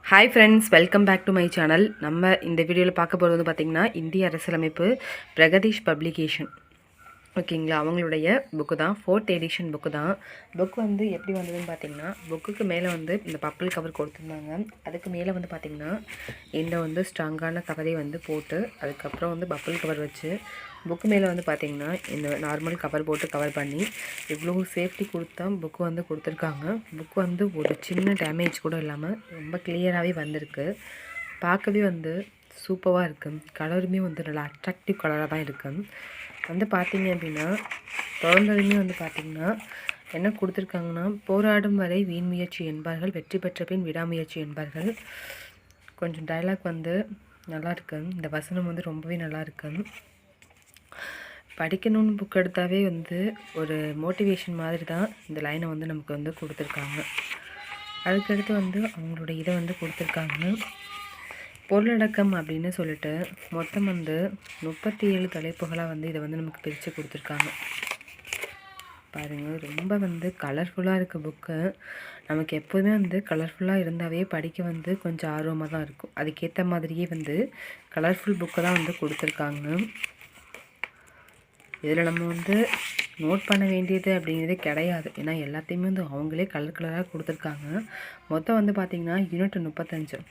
Hi friends, welcome back to my channel. நம்ம இந்த வீடியோவில் பார்க்க போகிறது வந்து பார்த்திங்கன்னா இந்திய அரசியலமைப்பு பிரகதீஷ் பப்ளிகேஷன். ஓகேங்களா, அவங்களுடைய புக்கு தான், 4th எடிஷன் புக்கு தான். புக் வந்து எப்படி வந்ததுன்னு பார்த்திங்கன்னா, புக்குக்கு மேலே வந்து இந்த பப்பிள் கவர் கொடுத்துருந்தாங்க. அதுக்கு மேலே வந்து பார்த்திங்கன்னா இந்த வந்து ஸ்ட்ராங்கான கவரை வந்து போட்டு அதுக்கப்புறம் வந்து பப்பிள் கவர் வச்சு புக்கு மேலே வந்து பார்த்திங்கன்னா இந்த நார்மல் கவர் போட்டு கவர் பண்ணி இவ்வளோ சேஃப்டி கொடுத்தா புக்கு வந்து கொடுத்துருக்காங்க. புக்கு வந்து ஒரு சின்ன டேமேஜ் கூட இல்லாமல் ரொம்ப கிளியராகவே வந்திருக்கு. பார்க்கவே வந்து சூப்பராக இருக்குது. கலருமே வந்து நல்லா அட்ராக்டிவ் கலராக தான் இருக்குது. வந்து பார்த்திங்க அப்படின்னா திறந்ததுமே வந்து பார்த்திங்கன்னா என்ன கொடுத்துருக்காங்கன்னா, போராடும் வரை வீண் முயற்சி என்பார்கள், வெற்றி பெற்ற பின் விடாமுயற்சி என்பார்கள். கொஞ்சம் டைலாக் வந்து நல்லாயிருக்கு. இந்த வசனம் வந்து ரொம்பவே நல்லாயிருக்கு. படிக்கணும்னு புக் எடுத்தாவே வந்து ஒரு மோட்டிவேஷன் மாதிரி தான் இந்த லைனை வந்து நமக்கு வந்து கொடுத்துருக்காங்க. அதுக்கடுத்து வந்து அவங்களோட இதை வந்து கொடுத்துருக்காங்க. பொருளடக்கம் அப்படின்னு சொல்லிட்டு மொத்தம் வந்து 37 தலைப்புகளாக வந்து இதை வந்து நமக்கு பிரித்து கொடுத்துருக்காங்க. பாருங்கள், ரொம்ப வந்து கலர்ஃபுல்லாக இருக்குது புக்கு. நமக்கு எப்போதுமே வந்து கலர்ஃபுல்லாக இருந்தாவே படிக்க வந்து கொஞ்சம் ஆர்வமாக தான் இருக்கும். அதுக்கேற்ற மாதிரியே வந்து கலர்ஃபுல் புக்கை தான் வந்து கொடுத்துருக்காங்க. இதில் நம்ம வந்து நோட் பண்ண வேண்டியது அப்படிங்கிறதே கிடையாது. ஏன்னா எல்லாத்தையுமே வந்து அவங்களே கலர் கலராக கொடுத்துருக்காங்க. மொத்தம் வந்து பார்த்திங்கன்னா யூனிட் 35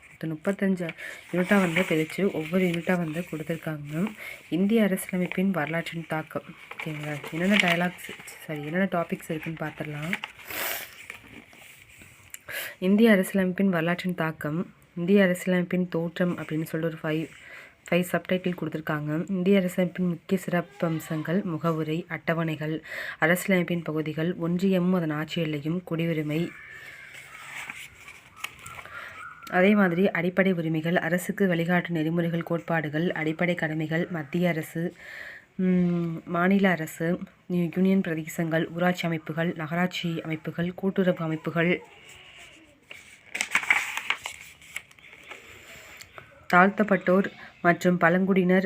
யூனிட்டாக வந்து பிரித்து ஒவ்வொரு யூனிட்டாக வந்து கொடுத்துருக்காங்க. இந்திய அரசியலமைப்பின் வரலாற்றின் தாக்கம். ஓகேங்களா, என்னென்ன டாபிக்ஸ் இருக்குதுன்னு பார்த்துடலாம். இந்திய அரசியலமைப்பின் வரலாற்றின் தாக்கம், இந்திய அரசியலமைப்பின் தோற்றம் அப்படின்னு சொல்லிட்டு ஒரு 5 சப்டைட்டில் கொடுத்துருக்காங்க. இந்திய அரசியலமைப்பின் முக்கிய சிறப்பம்சங்கள், முகவுரை, அட்டவணைகள், அரசியலமைப்பின் பகுதிகள், ஒன்றியமும் அதன் ஆட்சி எல்லையும், குடியுரிமை, அதே மாதிரி அடிப்படை உரிமைகள், அரசுக்கு வழிகாட்டு நெறிமுறைகள், கோட்பாடுகள், அடிப்படை கடமைகள், மத்திய அரசு, மாநில அரசு, யூனியன் பிரதேசங்கள், ஊராட்சி அமைப்புகள், நகராட்சி அமைப்புகள், கூட்டுறவு அமைப்புகள், தாழ்த்தப்பட்டோர் மற்றும் பழங்குடியினர்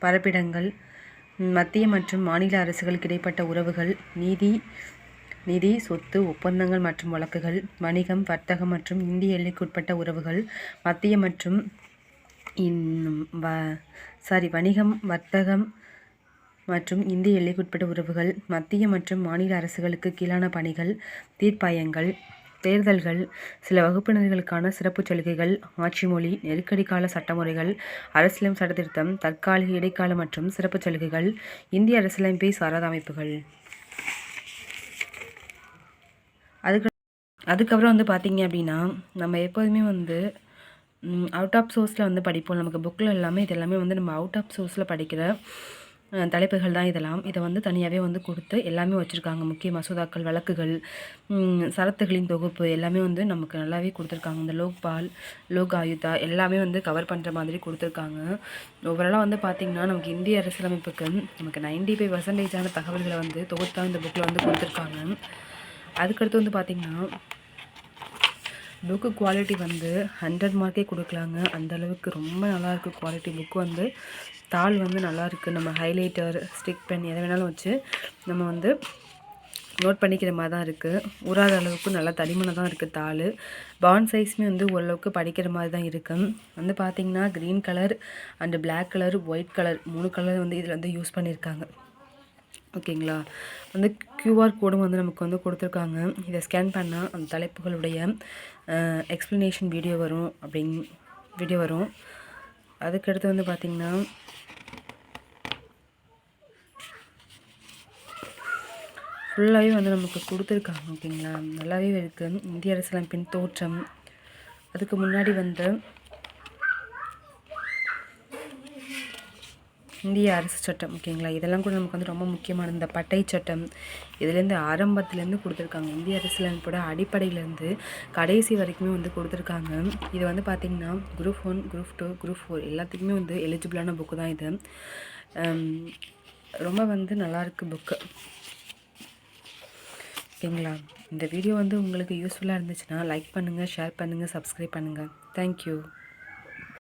பரப்பிடங்கள், மத்திய மற்றும் மாநில அரசுகளுக்கு இடைப்பட்ட உறவுகள், நிதி சொத்து ஒப்பந்தங்கள் மற்றும் வழக்குகள், வணிகம், வர்த்தகம் மற்றும் இந்திய எல்லைக்குட்பட்ட உறவுகள், மத்திய மற்றும் வணிகம், வர்த்தகம் மற்றும் இந்திய எல்லைக்குட்பட்ட உறவுகள், மத்திய மற்றும் மாநில அரசுகளுக்கு கீழான பணிகள், தீர்ப்பாயங்கள், தேர்தல்கள், சில வகுப்பினர்களுக்கான சிறப்பு சலுகைகள், ஆட்சி மொழி, நெருக்கடி கால சட்டமுறைகள், அரசியலமைப்பு சட்டத்திருத்தம், தற்காலிக, இடைக்கால மற்றும் சிறப்பு சலுகைகள், இந்திய அரசியலமைப்பை சாராத அமைப்புகள். அதுக்கப்புறம் வந்து பார்த்திங்க அப்படின்னா நம்ம எப்போதுமே வந்து அவுட் ஆஃப் சோர்ஸில் வந்து படிப்போம். நமக்கு புக்கில் இது எல்லாமே வந்து நம்ம அவுட் ஆஃப் சோர்ஸில் படிக்கிற தலைப்புகள் தான் இதெல்லாம். இதை வந்து தனியாகவே வந்து கொடுத்து எல்லாமே வச்சுருக்காங்க. முக்கிய மசோதாக்கள், வழக்குகள், சரத்துகளின் தொகுப்பு எல்லாமே வந்து நமக்கு நல்லாவே கொடுத்துருக்காங்க. இந்த லோக்பால், லோக் ஆயுதா எல்லாமே வந்து கவர் பண்ணுற மாதிரி கொடுத்துருக்காங்க. ஓவராலாக வந்து பார்த்திங்கன்னா நமக்கு இந்திய அரசியலமைப்புக்கு நமக்கு 95% தகவல்களை வந்து தொகுத்தான் இந்த புக்கில் வந்து கொடுத்துருக்காங்க. அதுக்கடுத்து வந்து பார்த்திங்கன்னா புக்கு குவாலிட்டி வந்து 100 மார்க்கே கொடுக்கலாங்க. அந்தளவுக்கு ரொம்ப நல்லாயிருக்கு குவாலிட்டி. புக்கு வந்து தாள் வந்து நல்லாயிருக்கு. நம்ம ஹைலைட்டர், ஸ்டிக் பென் எதை வேணாலும் வச்சு நம்ம வந்து நோட் பண்ணிக்கிற மாதிரி தான் இருக்குது. ஊறாத அளவுக்கு நல்லா தடிமனாக தான் இருக்குது தாள். பாண்ட் சைஸுமே வந்து ஓரளவுக்கு படிக்கிற மாதிரி தான் இருக்குது. வந்து பார்த்திங்கன்னா green colour and black colour, white colour 3 colour வந்து இதில் வந்து யூஸ் பண்ணியிருக்காங்க. ஓகேங்களா, வந்து கியூஆர் கோடும் வந்து நமக்கு வந்து கொடுத்துருக்காங்க. இதை ஸ்கேன் பண்ணால் அந்த தலைப்புகளுடைய எக்ஸ்ப்ளனேஷன் வீடியோ வரும். அதுக்கடுத்து வந்து பார்த்திங்கன்னா ஃபுல்லாகவே வந்து நமக்கு கொடுத்துருக்காங்க. ஓகேங்களா, நல்லாவே இருக்குது. இந்திய அரசியலமைப்பின் தோற்றம், அதுக்கு முன்னாடி வந்து இந்திய அரசு சட்டம். ஓகேங்களா, இதெல்லாம் கூட நமக்கு வந்து ரொம்ப முக்கியமான இந்த பட்டை சட்டம் இதுலேருந்து ஆரம்பத்துலேருந்து கொடுத்துருக்காங்க. இந்திய அரசியலமைப்போட அடிப்படையிலேருந்து கடைசி வரைக்குமே வந்து கொடுத்துருக்காங்க. இது வந்து பார்த்திங்கன்னா குரூப் 1, குரூப் 2, குரூப் 4 எல்லாத்துக்குமே வந்து எலிஜிபிளான புக்கு தான் இது. ரொம்ப வந்து நல்லாயிருக்கு புக்கு. ஓகேங்களா, இந்த வீடியோ வந்து உங்களுக்கு யூஸ்ஃபுல்லாக இருந்துச்சுன்னா லைக் பண்ணுங்கள், ஷேர் பண்ணுங்கள், சப்ஸ்கிரைப் பண்ணுங்கள். தேங்க்யூ.